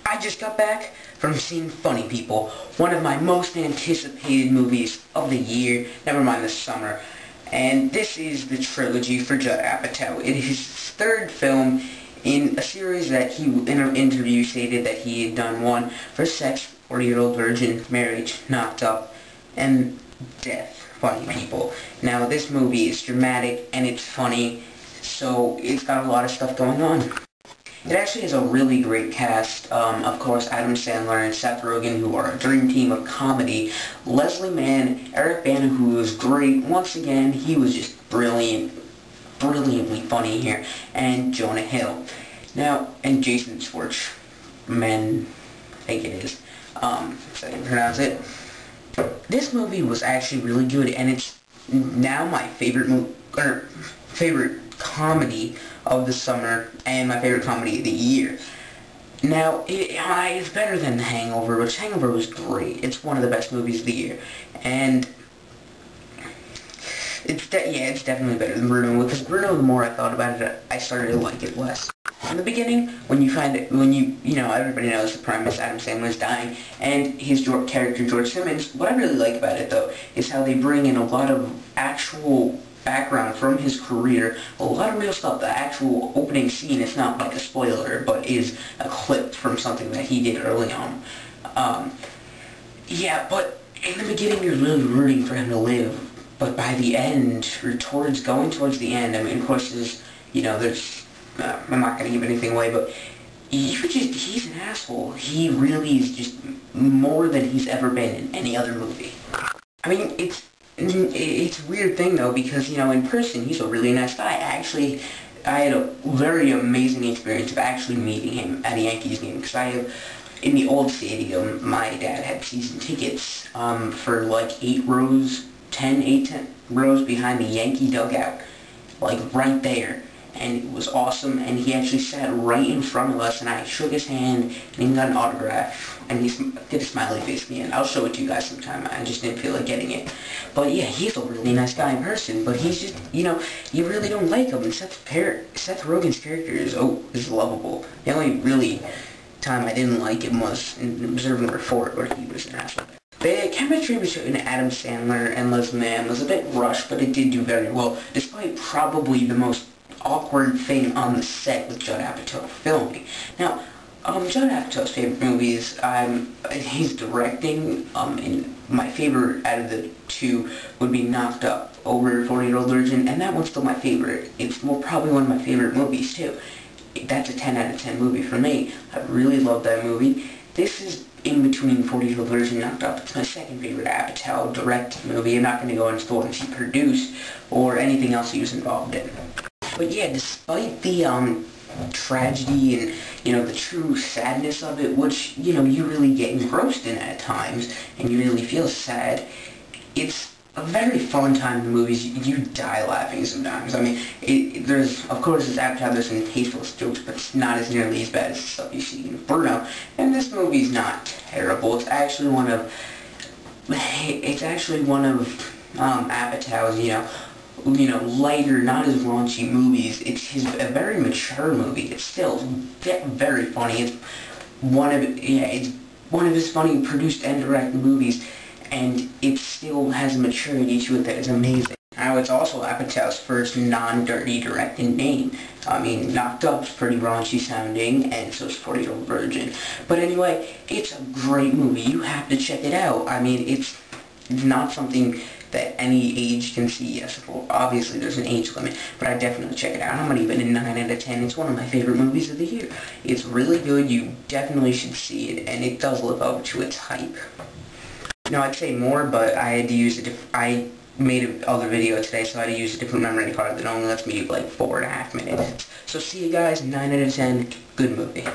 I just got back from seeing Funny People, one of my most anticipated movies of the year, never mind the summer. And this is the trilogy for Judd Apatow. It is his third film in a series that he, in an interview, stated that he had done one for Sex, 40-Year-Old Virgin, Marriage, Knocked Up, and Death, Funny People. Now, this movie is dramatic and it's funny, so it's got a lot of stuff going on. It actually has a really great cast. Of course, Adam Sandler and Seth Rogen, who are a dream team of comedy. Leslie Mann, Eric Bana, who was great. Once again, he was just brilliantly funny here. And Jonah Hill. Now, and Jason Schwartzman, I think it is. If I can pronounce it. This movie was actually really good, and it's now my favorite comedy of the summer and my favorite comedy of the year. Now, it's better than The Hangover, which Hangover was great. It's one of the best movies of the year, and it's definitely better than Bruno, because Bruno, the more I thought about it, I started to like it less. In the beginning, everybody knows the premise, Adam Sandler's dying, and his character, George Simmons. What I really like about it, though, is how they bring in a lot of actual background from his career, a lot of real stuff. The actual opening scene is not like a spoiler, but is a clip from something that he did early on. But in the beginning, you're really rooting for him to live, but by the end, or going towards the end, I mean, of course, I'm not going to give anything away, but he's an asshole. He really is just more than he's ever been in any other movie. I mean, it's a weird thing, though, because, in person, he's a really nice guy. Actually, I had a very amazing experience of actually meeting him at a Yankees game, because in the old stadium, my dad had season tickets for like 10 rows behind the Yankee dugout, like right there. And it was awesome, and he actually sat right in front of us, and I shook his hand, and he got an autograph, and he did a smiley face at me, and I'll show it to you guys sometime. I just didn't feel like getting it. But yeah, he's a really nice guy in person, but he's just, you really don't like him, and Seth Rogen's character is lovable. The only really time I didn't like him was in Observer 4, where he was an asshole. The chemistry between Adam Sandler and Leslie Mann was a bit rushed, but it did do very well, despite probably the most awkward thing on the set with Judd Apatow filming. Now, Judd Apatow's favorite movies, he's directing, and my favorite out of the two would be Knocked Up over 40-Year-Old Virgin, and that one's still my favorite. It's probably one of my favorite movies, too. That's a 10 out of 10 movie for me. I really love that movie. This is in between 40-Year-Old Virgin and Knocked Up. It's my second favorite Apatow directed movie. I'm not going to go into the ones he produced or anything else he was involved in. But yeah, despite the tragedy and, the true sadness of it, which, you really get engrossed in at times, and you really feel sad, it's a very fun time in the movies. You die laughing sometimes. I mean, of course, as Apatow, there's some tasteless jokes, but it's not as nearly as bad as the stuff you see in Bruno. And this movie's not terrible. It's actually one of Apatow's, lighter, not as raunchy movies. It's a very mature movie. It's still very funny. It's one of his funny produced and directed movies, and it still has a maturity to it that is amazing. Now, it's also Apatow's first non-dirty directing name. I mean, Knocked Up's pretty raunchy sounding, and so is 40-Year-Old Virgin. But anyway, it's a great movie. You have to check it out. I mean, it's not something that any age can see. Yes, well, obviously there's an age limit, but I definitely check it out. I'm not even a 9 out of 10. It's one of my favorite movies of the year. It's really good. You definitely should see it, and it does live up to its hype. I'd say more, but I had to use I made another video today, so I had to use a different memory card that only lets me like 4.5 minutes. So see you guys, 9 out of 10, good movie.